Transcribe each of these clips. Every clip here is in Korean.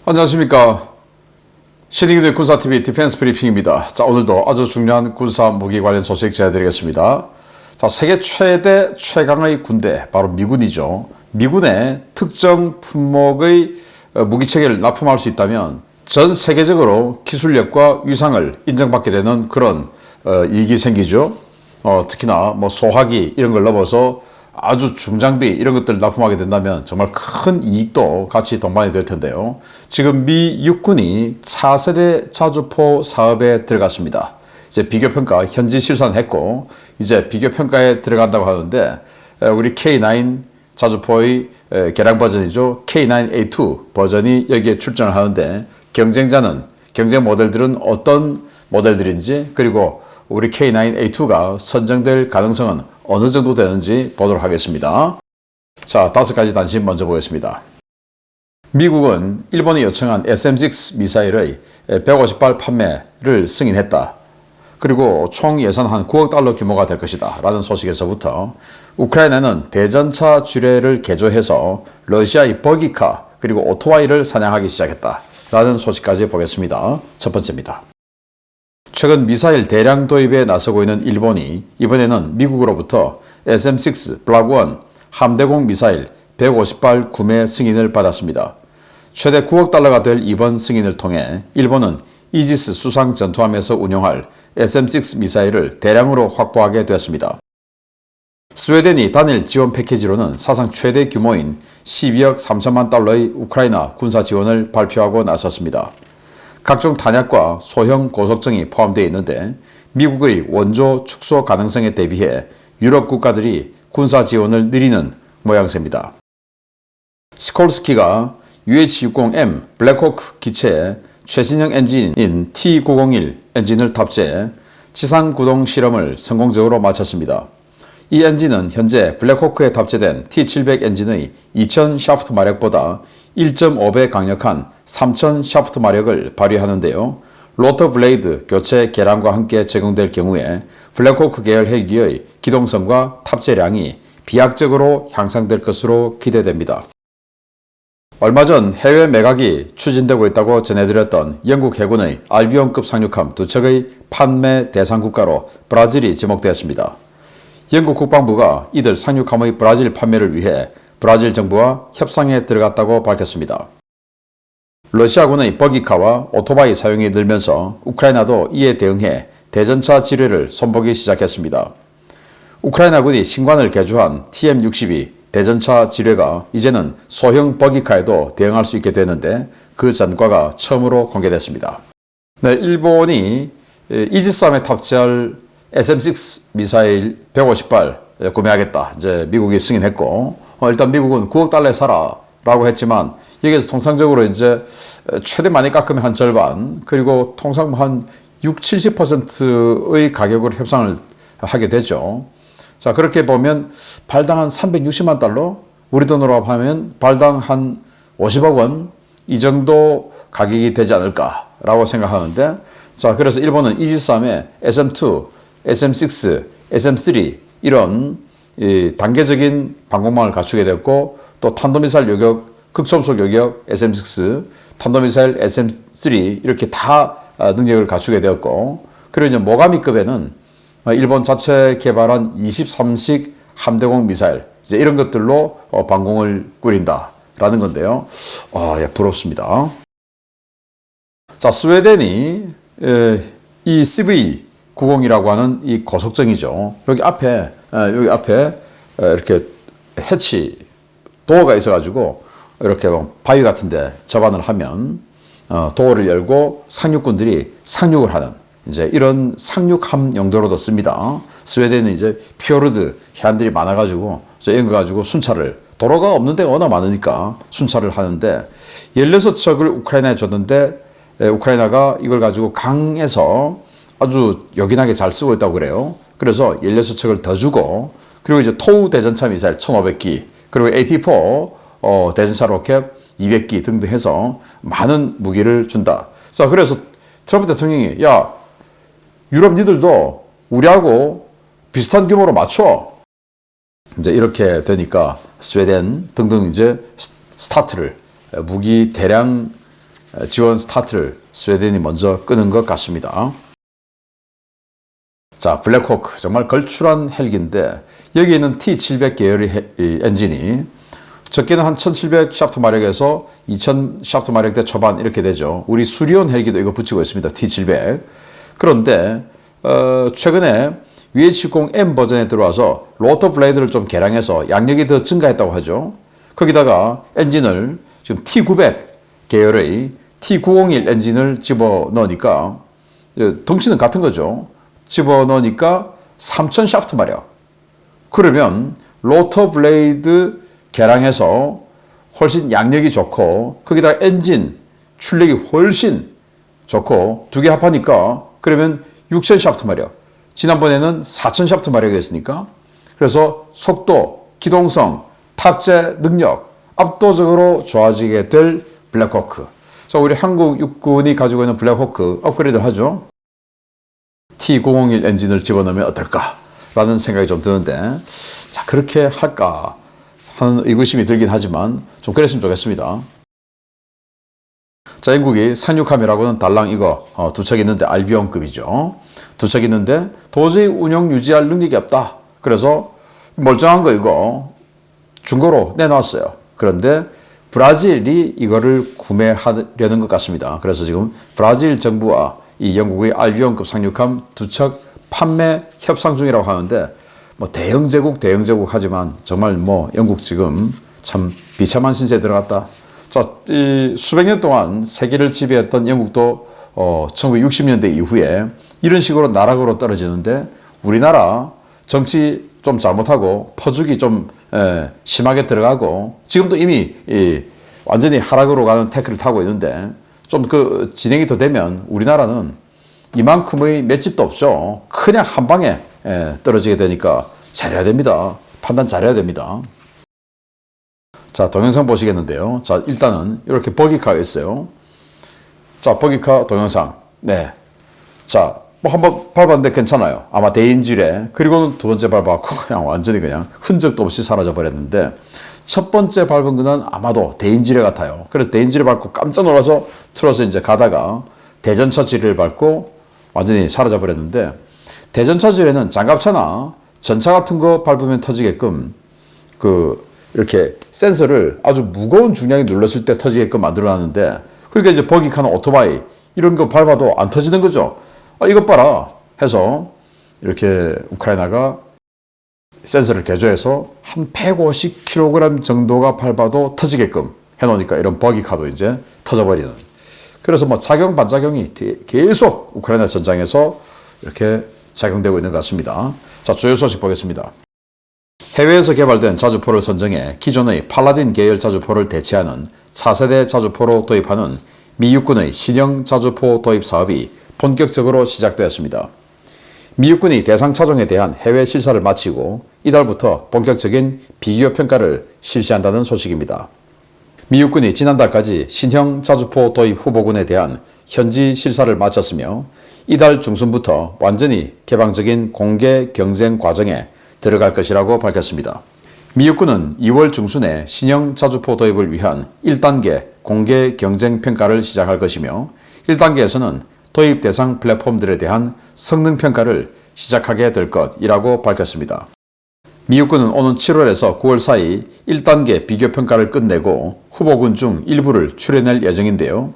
안녕하십니까. 신의균의 군사TV 디펜스 브리핑입니다. 자, 오늘도 아주 중요한 군사 무기 관련 소식 전해드리겠습니다. 자, 세계 최대 최강의 군대, 바로 미군이죠. 미군의 특정 품목의 무기체계를 납품할 수 있다면 전 세계적으로 기술력과 위상을 인정받게 되는 그런 이익이 생기죠. 특히나 뭐 소화기 이런 걸 넘어서 아주 중장비 이런 것들을 납품하게 된다면 정말 큰 이익도 같이 동반이 될 텐데요. 지금 미 육군이 4세대 자주포 사업에 들어갔습니다. 이제 비교평가 현지 실산했고 이제 비교평가에 들어간다고 하는데 우리 K9 자주포의 개량 버전이죠. K9A2 버전이 여기에 출전을 하는데 경쟁 모델들은 어떤 모델들인지, 그리고 우리 K9A2가 선정될 가능성은 어느 정도 되는지 보도록 하겠습니다. 자, 5가지 단신 먼저 보겠습니다. 미국은 일본이 요청한 SM-6 미사일의 150발 판매를 승인했다. 그리고 총 예산 한 9억 달러 규모가 될 것이다 라는 소식에서부터 우크라이나는 대전차 지뢰를 개조해서 러시아의 버기카 그리고 오토바이를 사냥하기 시작했다 라는 소식까지 보겠습니다. 첫 번째입니다. 최근 미사일 대량 도입에 나서고 있는 일본이 이번에는 미국으로부터 SM-6 블락 1 함대공 미사일 150발 구매 승인을 받았습니다. 최대 9억 달러가 될 이번 승인을 통해 일본은 이지스 수상 전투함에서 운용할 SM-6 미사일을 대량으로 확보하게 되었습니다. 스웨덴이 단일 지원 패키지로는 사상 최대 규모인 12억 3천만 달러의 우크라이나 군사 지원을 발표하고 나섰습니다. 각종 탄약과 소형 고속정이 포함되어 있는데 미국의 원조 축소 가능성에 대비해 유럽 국가들이 군사 지원을 늘리는 모양새입니다. 시콜스키가 UH-60M 블랙호크 기체에 최신형 엔진인 T901 엔진을 탑재해 지상 구동 실험을 성공적으로 마쳤습니다. 이 엔진은 현재 블랙호크에 탑재된 T700 엔진의 2000 샤프트 마력보다 1.5배 강력한 3000 샤프트 마력을 발휘하는데요. 로터 블레이드 교체 개량과 함께 제공될 경우에 블랙호크 계열 헬기의 기동성과 탑재량이 비약적으로 향상될 것으로 기대됩니다. 얼마 전 해외 매각이 추진되고 있다고 전해드렸던 영국 해군의 알비온급 상륙함 2척의 판매 대상 국가로 브라질이 지목되었습니다. 영국 국방부가 이들 상륙함의 브라질 판매를 위해 브라질 정부와 협상에 들어갔다고 밝혔습니다. 러시아군의 버기카와 오토바이 사용이 늘면서 우크라이나도 이에 대응해 대전차 지뢰를 손보기 시작했습니다. 우크라이나군이 신관을 개조한 TM-62 대전차 지뢰가 이제는 소형 버기카에도 대응할 수 있게 되는데 그 전과가 처음으로 공개됐습니다. 네, 일본이 이지스함에 탑재할 SM-6 미사일 150발 구매하겠다. 이제 미국이 승인했고, 일단 미국은 9억 달러에 사라라고 했지만 여기에서 통상적으로 이제 최대 많이 깎으면 한 절반, 그리고 통상 한 60~70%의 가격으로 협상을 하게 되죠. 자, 그렇게 보면 발당 한 360만 달러, 우리 돈으로 하면 발당 한 50억 원 이 정도 가격이 되지 않을까라고 생각하는데, 자, 그래서 일본은 이지스함에 SM-2, SM-6, SM-3 이런 단계적인 방공망을 갖추게 됐고, 또 탄도미사일 요격, 극초음속 요격 SM-6, 탄도미사일 SM-3 이렇게 다 능력을 갖추게 되었고, 그리고 이제 모가미급에는 일본 자체 개발한 23식 함대공 미사일 이제 이런 것들로 방공을 꾸린다라는 건데요. 예, 부럽습니다. 자, 스웨덴이 이 CV90이라고 하는 이 고속정이죠. 여기 앞에 이렇게 해치 도어가 있어가지고 이렇게 바위 같은데 접안을 하면 도어를 열고 상륙군들이 상륙을 하는 이제 이런 상륙함 용도로도 씁니다. 스웨덴은 이제 피오르드 해안들이 많아가지고 이런 거 가지고 순찰을, 도로가 없는 데가 워낙 많으니까 순찰을 하는데 16척을 우크라이나에 줬는데 우크라이나가 이걸 가지고 강에서 아주 요긴하게 잘 쓰고 있다고 그래요. 그래서 16척을 더 주고, 그리고 이제 토우 대전차 미사일 1500기, 그리고 AT4 대전차 로켓 200기 등등 해서 많은 무기를 준다. 그래서 트럼프 대통령이 야, 유럽 니들도 우리하고 비슷한 규모로 맞춰. 이제 이렇게 되니까 스웨덴 등등 이제 스타트를 무기 대량 지원 스타트를 스웨덴이 먼저 끄는 것 같습니다. 자, 블랙호크 정말 걸출한 헬기인데 여기 있는 T700 계열의 엔진이 적게는 한 1700 샤프트 마력에서 2000 샤프트 마력대 초반 이렇게 되죠. 우리 수리온 헬기도 이거 붙이고 있습니다. T700. 그런데 최근에 UH-60M 버전에 들어와서 로터 블레이드를 좀 개량해서 양력이 더 증가했다고 하죠. 거기다가 엔진을 지금 T900 계열의 T901 엔진을 집어넣으니까 덩치는 같은 거죠. 집어넣으니까 3000 샤프트 마력. 그러면 로터 블레이드 개량해서 훨씬 양력이 좋고 거기다 엔진 출력이 훨씬 좋고 두 개 합하니까 그러면 6000 샤프트 마력. 지난번에는 4000 샤프트 마력이었으니까 그래서 속도, 기동성, 탑재 능력 압도적으로 좋아지게 될 블랙호크. 그래서 우리 한국 육군이 가지고 있는 블랙호크 업그레이드를 하죠. T901 엔진을 집어넣으면 어떨까라는 생각이 좀 드는데 자 그렇게 할까 하는 의구심이 들긴 하지만 좀 그랬으면 좋겠습니다. 자, 영국이 상륙함이라고는 달랑 이거 두 척 있는데 알비온급이죠. 두 척 있는데 도저히 운영 유지할 능력이 없다. 그래서 멀쩡한 거 이거 중고로 내놨어요. 그런데 브라질이 이거를 구매하려는 것 같습니다. 그래서 지금 브라질 정부와 이 영국의 알비온급 상륙함 두 척 판매 협상 중이라고 하는데 뭐 대영 제국 하지만 정말 뭐 영국 지금 참 비참한 신세에 들어갔다. 자, 이 수백 년 동안 세계를 지배했던 영국도 1960년대 이후에 이런 식으로 나락으로 떨어지는데 우리나라 정치 좀 잘못하고 퍼주기 좀 심하게 들어가고 지금도 이미 완전히 하락으로 가는 태클을 타고 있는데 좀 그 진행이 더 되면 우리나라는 이만큼의 맷집도 없죠. 그냥 한 방에 떨어지게 되니까 잘해야 됩니다. 판단 잘해야 됩니다. 자, 동영상 보시겠는데요. 자, 일단은 이렇게 버기카가 있어요. 자, 버기카 동영상. 네. 자, 뭐 한번 밟았는데 괜찮아요. 아마 대인지뢰. 그리고는 두 번째 밟았고 그냥 완전히 그냥 흔적도 없이 사라져 버렸는데 첫 번째 밟은 거는 아마도 대인지뢰 같아요. 그래서 대인지뢰 밟고 깜짝 놀라서 틀어서 이제 가다가 대전차 지뢰를 밟고 완전히 사라져 버렸는데 대전차 지뢰는 장갑차나 전차 같은 거 밟으면 터지게끔 이렇게 센서를 아주 무거운 중량이 눌렀을 때 터지게끔 만들어놨는데 그러니까 이제 버기카나 오토바이 이런 거 밟아도 안 터지는 거죠. 이것 봐라 해서 이렇게 우크라이나가 센서를 개조해서 한 150kg 정도가 밟아도 터지게끔 해놓으니까 이런 버기카도 이제 터져버리는. 그래서 뭐 작용 반작용이 계속 우크라이나 전장에서 이렇게 작용되고 있는 것 같습니다. 자, 주요 소식 보겠습니다. 해외에서 개발된 자주포를 선정해 기존의 팔라딘 계열 자주포를 대체하는 4세대 자주포로 도입하는 미 육군의 신형 자주포 도입 사업이 본격적으로 시작되었습니다. 미 육군이 대상 차종에 대한 해외 실사를 마치고 이달부터 본격적인 비교 평가를 실시한다는 소식입니다. 미 육군이 지난달까지 신형 자주포 도입 후보군에 대한 현지 실사를 마쳤으며 이달 중순부터 완전히 개방적인 공개 경쟁 과정에 들어갈 것이라고 밝혔습니다. 미 육군은 2월 중순에 신형 자주포 도입을 위한 1단계 공개 경쟁 평가를 시작할 것이며 1단계에서는 도입 대상 플랫폼들에 대한 성능 평가를 시작하게 될 것이라고 밝혔습니다. 미 육군은 오는 7월에서 9월 사이 1단계 비교 평가를 끝내고 후보군 중 일부를 추려낼 예정인데요.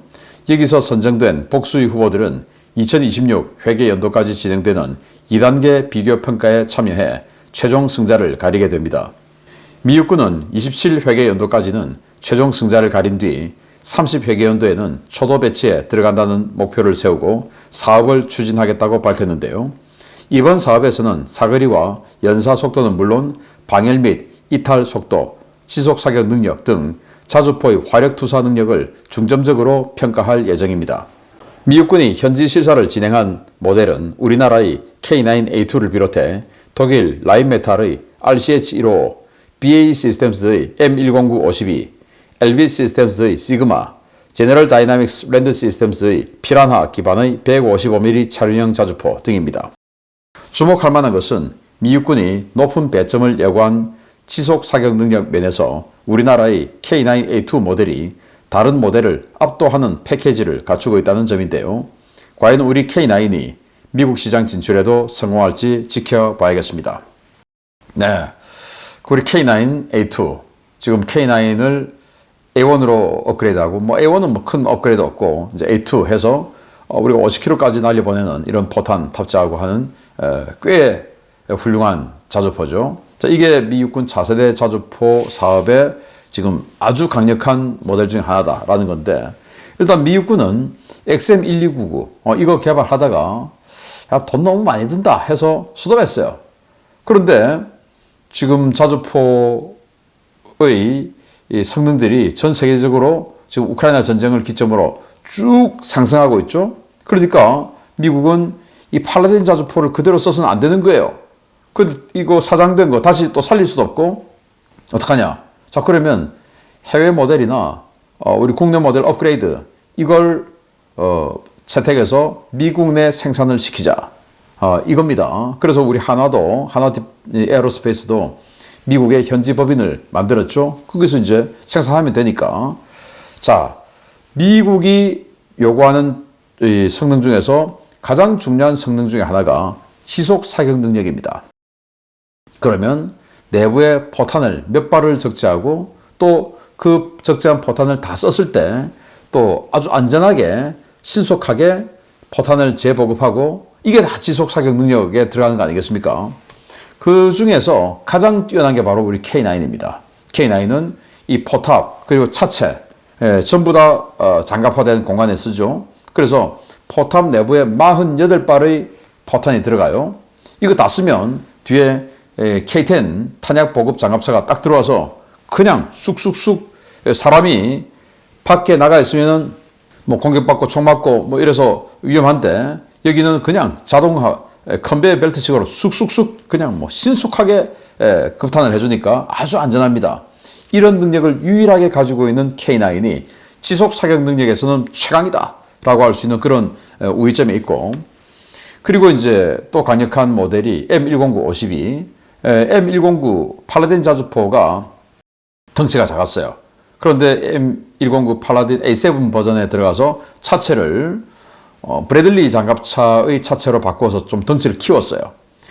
여기서 선정된 복수의 후보들은 2026 회계 연도까지 진행되는 2단계 비교 평가에 참여해 최종 승자를 가리게 됩니다. 미 육군은 27회계 연도까지는 최종 승자를 가린 뒤 30회계 연도에는 초도 배치에 들어간다는 목표를 세우고 사업을 추진하겠다고 밝혔는데요. 이번 사업에서는 사거리와 연사 속도는 물론 방열 및 이탈 속도, 지속 사격 능력 등 자주포의 화력 투사 능력을 중점적으로 평가할 예정입니다. 미 육군이 현지 실사를 진행한 모델은 우리나라의 K9A2를 비롯해 독일 라인메탈의 RCH-155, BAE 시스템스의 M109-52, LV 시스템스의 시그마, 제너럴 다이나믹스 랜드 시스템스의 피란하 기반의 155mm 차륜형 자주포 등입니다. 주목할 만한 것은 미 육군이 높은 배점을 예고한 지속 사격 능력 면에서 우리나라의 K9A2 모델이 다른 모델을 압도하는 패키지를 갖추고 있다는 점인데요. 과연 우리 K9이 미국 시장 진출에도 성공할지 지켜봐야겠습니다. 네, 우리 K9 A2, 지금 K9을 A1으로 업그레이드하고, 뭐 A1은 뭐 큰 업그레이드 없고 이제 A2 해서 우리가 50km까지 날려보내는 이런 포탄 탑재하고 하는 꽤 훌륭한 자주포죠. 자, 이게 미 육군 차세대 자주포 사업의 지금 아주 강력한 모델 중에 하나다라는 건데, 일단 미 육군은 XM1299 이거 개발하다가 야, 돈 너무 많이 든다 해서 수습했어요. 그런데 지금 자주포의 이 성능들이 전 세계적으로 지금 우크라이나 전쟁을 기점으로 쭉 상승하고 있죠. 그러니까 미국은 이 팔라딘 자주포를 그대로 써서는 안 되는 거예요. 이거 사장된 거 다시 또 살릴 수도 없고 어떡하냐. 자, 그러면 해외 모델이나 우리 국내 모델 업그레이드 이걸 채택해서 미국 내 생산을 시키자. 이겁니다. 그래서 우리 하나 에어로스페이스도 미국의 현지 법인을 만들었죠. 거기서 이제 생산하면 되니까. 자, 미국이 요구하는 이 성능 중에서 가장 중요한 성능 중에 하나가 지속 사격 능력입니다. 그러면 내부에 포탄을 몇 발을 적재하고 또 그 적재한 포탄을 다 썼을 때 또 아주 안전하게 신속하게 포탄을 재보급하고 이게 다 지속 사격 능력에 들어가는 거 아니겠습니까? 그 중에서 가장 뛰어난 게 바로 우리 K9입니다. K9은 이 포탑 그리고 차체 전부 다 장갑화된 공간에 쓰죠. 그래서 포탑 내부에 48발의 포탄이 들어가요. 이거 다 쓰면 뒤에 K10 탄약 보급 장갑차가 딱 들어와서 그냥 쑥쑥쑥 사람이 밖에 나가 있으면은 뭐 공격받고 총 맞고 뭐 이래서 위험한데 여기는 그냥 자동화 컨베이어 벨트식으로 쑥쑥쑥 그냥 뭐 신속하게 급탄을 해주니까 아주 안전합니다. 이런 능력을 유일하게 가지고 있는 K9이 지속 사격 능력에서는 최강이다 라고 할 수 있는 그런 우위점이 있고, 그리고 이제 또 강력한 모델이 M109-52, M109 팔라딘 자주포가 덩치가 작았어요. 그런데 M109 팔라딘 A7 버전에 들어가서 차체를 브래들리 장갑차의 차체로 바꿔서 좀 덩치를 키웠어요.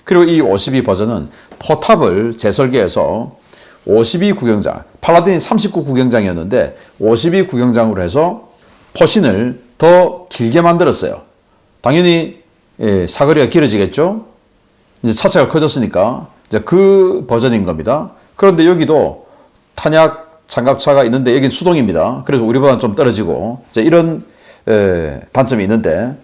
그리고 이 52 버전은 포탑을 재설계해서 52 구경장, 팔라딘이 39 구경장이었는데 52 구경장으로 해서 포신을 더 길게 만들었어요. 당연히 사거리가 길어지겠죠. 이제 차체가 커졌으니까 이제 그 버전인 겁니다. 그런데 여기도 탄약 장갑차가 있는데 여기는 수동입니다. 그래서 우리보다는 좀 떨어지고 이제 이런 단점이 있는데,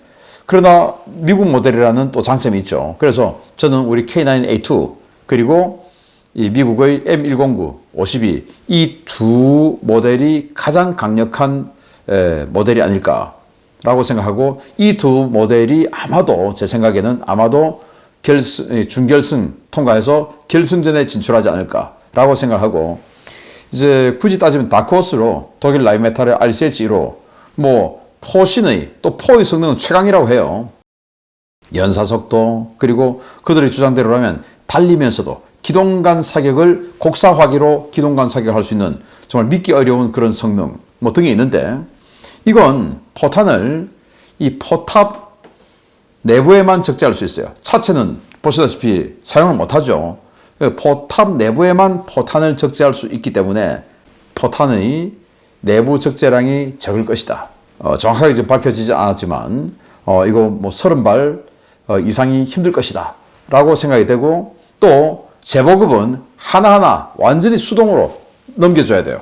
그러나 미국 모델이라는 또 장점이 있죠. 그래서 저는 우리 K9A2 그리고 이 미국의 M109-52 이 두 모델이 가장 강력한 모델이 아닐까라고 생각하고, 이 두 모델이 아마도 제 생각에는 아마도 준결승 통과해서 결승전에 진출하지 않을까라고 생각하고, 이제 굳이 따지면 다크호스로 독일 라인메탈의 RCH1호 뭐 포신의 또 포의 성능은 최강이라고 해요. 연사속도 그리고 그들의 주장대로라면 달리면서도 기동간 사격을 곡사화기로 기동간 사격할 수 있는 정말 믿기 어려운 그런 성능 뭐 등이 있는데, 이건 포탄을 이 포탑 내부에만 적재할 수 있어요. 차체는 보시다시피 사용을 못하죠. 포탑 내부에만 포탄을 적재할 수 있기 때문에 포탄의 내부 적재량이 적을 것이다. 정확하게 이제 밝혀지지 않았지만 이거 뭐 30발 이상이 힘들 것이다 라고 생각이 되고, 또 재보급은 하나하나 완전히 수동으로 넘겨줘야 돼요.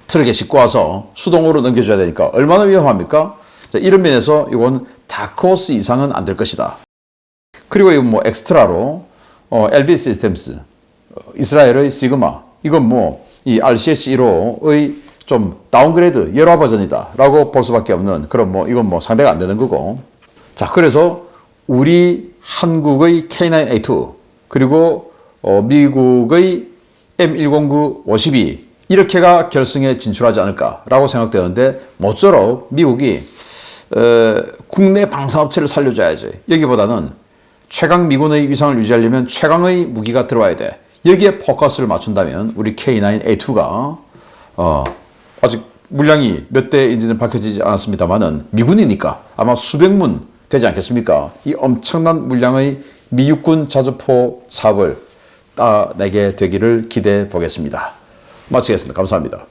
트럭에 싣고 와서 수동으로 넘겨줘야 되니까 얼마나 위험합니까? 자, 이런 면에서 이건 다크호스 이상은 안 될 것이다. 그리고 이거 뭐 엑스트라로 LV 시스템스, 이스라엘의 시그마, 이건 뭐 이 RCH1호의 좀 다운그레이드 열화 버전이다 라고 볼 수밖에 없는 그런 뭐 이건 뭐 상대가 안 되는 거고. 자, 그래서 우리 한국의 K9A2 그리고 미국의 M109-52 이렇게가 결승에 진출하지 않을까라고 생각되는데, 모쪼록 미국이 국내 방산업체를 살려줘야지. 여기보다는 최강 미군의 위상을 유지하려면 최강의 무기가 들어와야 돼. 여기에 포커스를 맞춘다면 우리 K9A2가 아직 물량이 몇 대인지는 밝혀지지 않았습니다만은 미군이니까 아마 수백 문 되지 않겠습니까? 이 엄청난 물량의 미육군 자주포 사업을 따내게 되기를 기대해 보겠습니다. 마치겠습니다. 감사합니다.